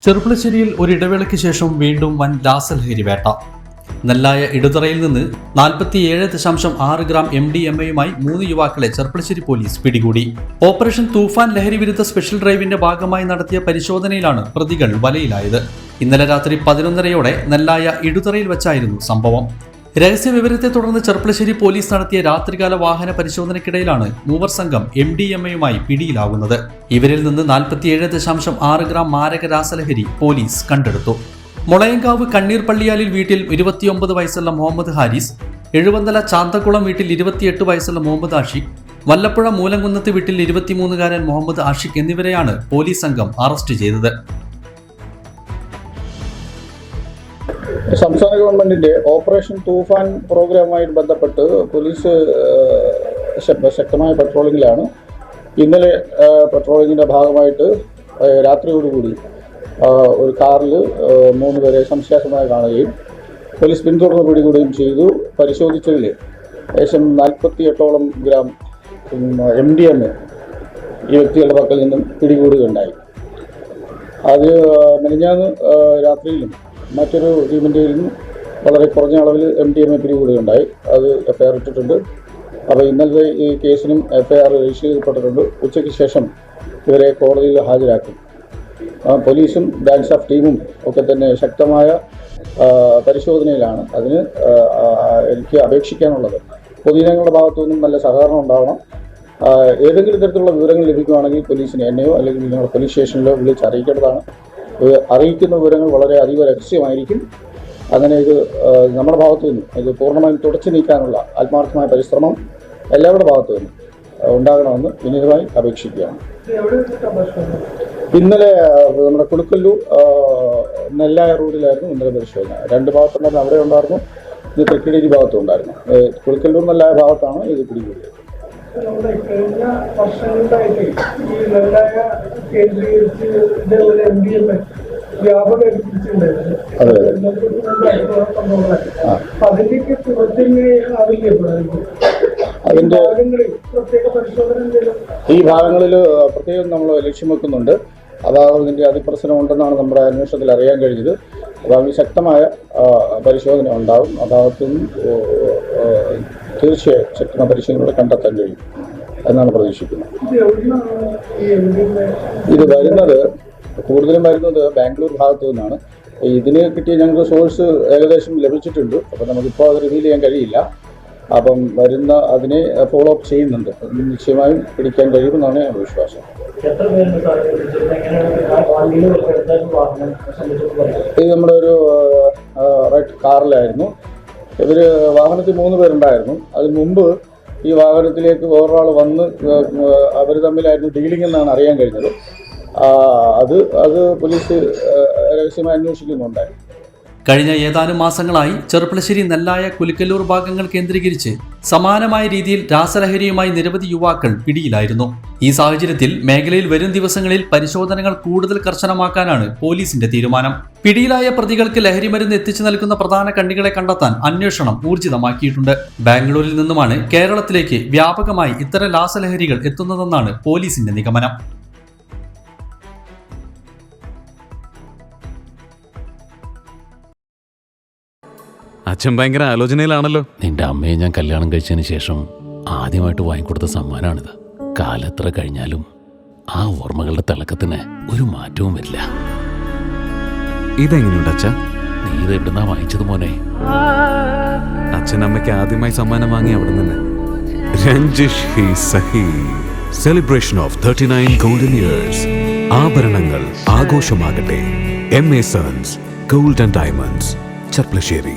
ചെറുപ്പുളശ്ശേരിയിൽ ഒരു ഇടവേളയ്ക്ക് ശേഷം വീണ്ടും വൻ രാസലഹരി വേട്ട. നെല്ലായ ഇടുതറയിൽ നിന്ന് 47.6 ഗ്രാം MDMA-യുമായി 3 യുവാക്കളെ ചെറുപ്പുളശ്ശേരി പോലീസ് പിടികൂടി. ഓപ്പറേഷൻ തൂഫാൻ ലഹരി വിരുദ്ധ സ്പെഷ്യൽ ഡ്രൈവിന്റെ ഭാഗമായി നടത്തിയ പരിശോധനയിലാണ് പ്രതികൾ വലയിലായത്. ഇന്നലെ രാത്രി 11:30-ഓടെ നെല്ലായ ഇടുതറയിൽ വെച്ചായിരുന്നു സംഭവം. രഹസ്യ വിവരത്തെ തുടർന്ന് ചെറുപ്പുളശ്ശേരി പോലീസ് നടത്തിയ രാത്രികാല വാഹന പരിശോധനയ്ക്കിടയിലാണ് മൂവർ സംഘം MDMA-യുമായി പിടിയിലാകുന്നത്. ഇവരിൽ നിന്ന് 47.6 ഗ്രാം മാരക രാസലഹരി പോലീസ് കണ്ടെടുത്തു. മുളയങ്കാവ് കണ്ണീർ പള്ളിയാലിൽ വീട്ടിൽ 29 വയസ്സുള്ള മുഹമ്മദ് ഹാരിസ്, എഴുവന്തല ചാന്തക്കുളം വീട്ടിൽ 28 വയസ്സുള്ള മുഹമ്മദ് ആഷിഖ്, വല്ലപ്പുഴ മൂലംകുന്നത്ത് വീട്ടിൽ 23-കാരൻ മുഹമ്മദ് ആഷിഖ് എന്നിവരെയാണ് പോലീസ് സംഘം അറസ്റ്റ് ചെയ്തത്. സംസ്ഥാന ഗവൺമെന്റിന്റെ ഓപ്പറേഷൻ തൂഫാൻ പ്രോഗ്രാമുമായി ബന്ധപ്പെട്ട് പോലീസ് ശക്തമായ പെട്രോളിങ്ങിലാണ്. ഇന്നലെ പെട്രോളിങ്ങിന്റെ ഭാഗമായിട്ട് രാത്രിയോടുകൂടി ഒരു കാറിൽ 3 പേരെ സംശയാസ്പദമായി കാണുകയും പോലീസ് പിന്തുടർന്ന് പിടികൂടുകയും ചെയ്തു. പരിശോധിച്ചതിൽ ഏകദേശം 48ഓളം ഗ്രാം MDMA ഈ വ്യക്തികളുടെ പക്കൽ നിന്നും പിടികൂടുകയുണ്ടായി. അത് മെനഞ്ഞാന്ന് രാത്രിയിലും മറ്റൊരു ടീമിൻ്റെ നിന്നും വളരെ കുറഞ്ഞ അളവിൽ MDMA പിടികൂടുകയുണ്ടായി. അത് FIR ഇട്ടിട്ടുണ്ട്. അപ്പോൾ ഇന്നലത്തെ ഈ കേസിനും FIR രജിസ്റ്റർ ചെയ്യപ്പെട്ടിട്ടുണ്ട്. ഉച്ചയ്ക്ക് ശേഷം ഇവരെ കോടതിയിൽ ഹാജരാക്കും. പോലീസും ബാങ്ക് സ്റ്റാഫ് ടീമും ഒക്കെ തന്നെ ശക്തമായ പരിശോധനയിലാണ്. അതിന് എനിക്ക് അപേക്ഷിക്കാനുള്ളത് പൊതുജനങ്ങളുടെ ഭാഗത്തു നിന്നും നല്ല സഹകരണം ഉണ്ടാവണം. ഏതെങ്കിലും തരത്തിലുള്ള വിവരങ്ങൾ ലഭിക്കുകയാണെങ്കിൽ പോലീസിനെ എന്നെയോ അല്ലെങ്കിൽ നിങ്ങളുടെ പോലീസ് സ്റ്റേഷനിലോ വിളിച്ച് അറിയിക്കേണ്ടതാണ്. അറിയിക്കുന്ന വിവരങ്ങൾ വളരെ അതീവ രഹസ്യമായിരിക്കും. അങ്ങനെ ഇത് നമ്മുടെ ഭാഗത്തു നിന്നും ഇത് പൂർണ്ണമായും തുടച്ചു നീക്കാനുള്ള ആത്മാർത്ഥമായ പരിശ്രമം എല്ലാവരുടെ ഭാഗത്തു നിന്നും ഉണ്ടാകണമെന്ന് വിനീതമായി അപേക്ഷിക്കുകയാണ്. ഇന്നലെ നമ്മുടെ കുളുക്കല്ലൂർ നെല്ലായ റോഡിലായിരുന്നു ഇന്നലെ പരിശോധന. 2 ഭാഗത്തുണ്ടായിരുന്നു, അവിടെ ഉണ്ടായിരുന്നു. ഇത് തൃക്കടിരി ഭാഗത്തും ഉണ്ടായിരുന്നു. കുളുക്കല്ലൂർ നെല്ലായ ഭാഗത്താണ് ഇത് പിടികൂടിയത്. കഴിഞ്ഞ വർഷങ്ങളിലായിട്ട് ഈ നെല്ലായ കേന്ദ്രീകരിച്ച് ഇതേപോലെ MDMA വ്യാപകം അതിലേക്ക് പുറത്തേക്ക് ആവില്ലപ്പെടുന്നു. അതിൻ്റെ ഈ ഭാഗങ്ങളിൽ പ്രത്യേകം നമ്മൾ ലക്ഷ്യം വെക്കുന്നുണ്ട്. അതാകതിൻ്റെ അതിപ്രസരം ഉണ്ടെന്നാണ് നമ്മുടെ അന്വേഷണത്തിൽ അറിയാൻ കഴിഞ്ഞത്. അപ്പോൾ ശക്തമായ പരിശോധന ഉണ്ടാകും. അഭാഗത്തുനിന്നും തീർച്ചയായും ശക്തമായ പരിശോധനകളെ കണ്ടെത്താൻ കഴിയും എന്നാണ് പ്രതീക്ഷിക്കുന്നത്. ഇത് കൂടുതലും വരുന്നത് ബാംഗ്ലൂർ ഭാഗത്തു നിന്നാണ്. ഇതിന് കിട്ടിയ ഞങ്ങൾക്ക് സോഴ്സ് ഏകദേശം ലഭിച്ചിട്ടുണ്ട്. അപ്പോൾ നമുക്കിപ്പോൾ അത് റിവീൽ ചെയ്യാൻ കഴിയില്ല. അപ്പം അതിനെ ഫോളോ അപ്പ് ചെയ്യുന്നുണ്ട്. നിശ്ചയമായും പിടിക്കാൻ കഴിയുമെന്നാണ് എൻ്റെ വിശ്വാസം. ഇത് നമ്മുടെ ഒരു റെഡ് കാറിലായിരുന്നു. ഇവർ വാഹനത്തിൽ 3 പേരുണ്ടായിരുന്നു. അതിന് മുമ്പ് ഈ വാഹനത്തിലേക്ക് വേറൊരാൾ വന്ന് അവർ തമ്മിലായിരുന്നു ഡീലിംഗ് എന്നാണ് അറിയാൻ കഴിഞ്ഞത്. അത് പോലീസ് രഹസ്യമായി അന്വേഷിക്കുന്നുണ്ടായിരുന്നു. കഴിഞ്ഞ ഏതാനും മാസങ്ങളായി ചെറുപ്പുളശ്ശേരി നെല്ലായ കുലുക്കല്ലൂർ ഭാഗങ്ങൾ കേന്ദ്രീകരിച്ച് സമാനമായ രീതിയിൽ രാസലഹരിയുമായി നിരവധി യുവാക്കൾ പിടിയിലായിരുന്നു. ഈ സാഹചര്യത്തിൽ മേഖലയിൽ വരും ദിവസങ്ങളിൽ പരിശോധനകൾ കൂടുതൽ കർശനമാക്കാനാണ് പോലീസിന്റെ തീരുമാനം. പിടിയിലായ പ്രതികൾക്ക് ലഹരി മരുന്ന് എത്തിച്ചു നൽകുന്ന പ്രധാന കണ്ണികളെ കണ്ടെത്താൻ അന്വേഷണം ഊർജിതമാക്കിയിട്ടുണ്ട്. ബാംഗ്ലൂരിൽ നിന്നുമാണ് കേരളത്തിലേക്ക് വ്യാപകമായി ഇത്തരം രാസലഹരികൾ എത്തുന്നതെന്നാണ് പോലീസിന്റെ നിഗമനം. അച്ഛൻ ഭയങ്കര ആലോചനയിലാണല്ലോ. നിന്റെ അമ്മയെ ഞാൻ കല്യാണം കഴിച്ചതിന് ശേഷം ആദ്യമായിട്ട് വാങ്ങിക്കൊടുത്ത സമ്മാനമാണിത്. കാലെത്ര കഴിഞ്ഞാലും ആ ഓർമ്മകളുടെ തിളക്കത്തിന് ഒരു മാറ്റവും വരില്ല. ഇതെങ്ങനെയുണ്ട് അച്ഛാ? നീ ഇത് എവിടുന്നാ വാങ്ങിച്ചത് മോനെ? അച്ഛൻ അമ്മയ്ക്ക് ആദ്യമായി സമ്മാനം വാങ്ങി അവിടെ നിന്ന്. രഞ്ജിഷ് ഹി സഹി. Celebration of 39 golden years. ആഭരണങ്ങൾ ആഘോഷമാകട്ടെ. MA sons gold and diamonds, Cherpulassery.